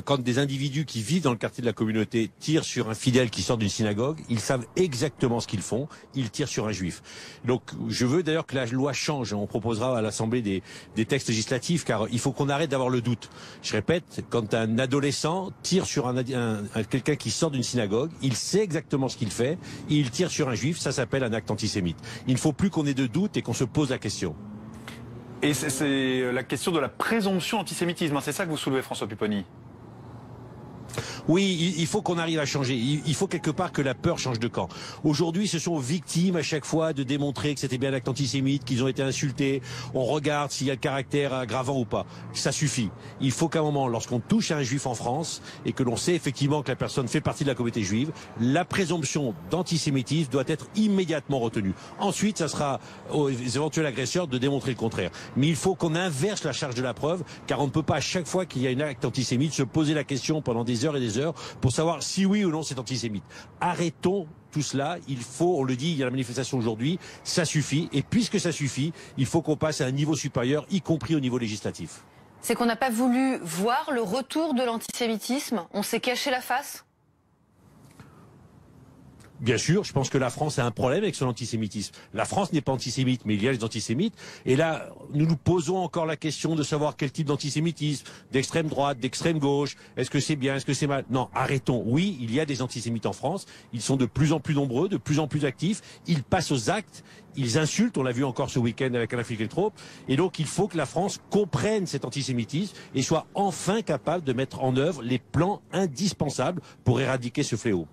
Quand des individus qui vivent dans le quartier de la communauté tirent sur un fidèle qui sort d'une synagogue, ils savent exactement ce qu'ils font. Ils tirent sur un juif. Donc, je veux d'ailleurs que la loi change. On proposera à l'Assemblée des textes législatifs, car il faut qu'on arrête d'avoir le doute. Je répète, quand un adolescent tire sur quelqu'un qui sort d'une synagogue, il sait exactement ce qu'il fait, et il tire sur un juif, ça s'appelle un acte antisémite. Il ne faut plus qu'on ait de doute et qu'on se pose la question. Et c'est la question de la présomption antisémitisme, c'est ça que vous soulevez, François Pupponi? Oui, il faut qu'on arrive à changer. Il faut quelque part que la peur change de camp. Aujourd'hui, ce sont aux victimes à chaque fois de démontrer que c'était bien un acte antisémite, qu'ils ont été insultés. On regarde s'il y a le caractère aggravant ou pas. Ça suffit. Il faut qu'à un moment, lorsqu'on touche à un juif en France et que l'on sait effectivement que la personne fait partie de la communauté juive, la présomption d'antisémitisme doit être immédiatement retenue. Ensuite, ça sera aux éventuels agresseurs de démontrer le contraire. Mais il faut qu'on inverse la charge de la preuve, car on ne peut pas à chaque fois qu'il y a un acte antisémite se poser la question pendant des heures et des heures pour savoir si oui ou non c'est antisémite. Arrêtons tout cela, il faut, on le dit, il y a la manifestation aujourd'hui, ça suffit, et puisque ça suffit, il faut qu'on passe à un niveau supérieur, y compris au niveau législatif. C'est qu'on n'a pas voulu voir le retour de l'antisémitisme, on s'est caché la face? Bien sûr, je pense que la France a un problème avec son antisémitisme. La France n'est pas antisémite, mais il y a les antisémites. Et là, nous nous posons encore la question de savoir quel type d'antisémitisme, d'extrême droite, d'extrême gauche, est-ce que c'est bien, est-ce que c'est mal? Non, arrêtons. Oui, il y a des antisémites en France. Ils sont de plus en plus nombreux, de plus en plus actifs. Ils passent aux actes. Ils insultent, on l'a vu encore ce week-end avec Alain Finkielkraut. Et donc, il faut que la France comprenne cet antisémitisme et soit enfin capable de mettre en œuvre les plans indispensables pour éradiquer ce fléau.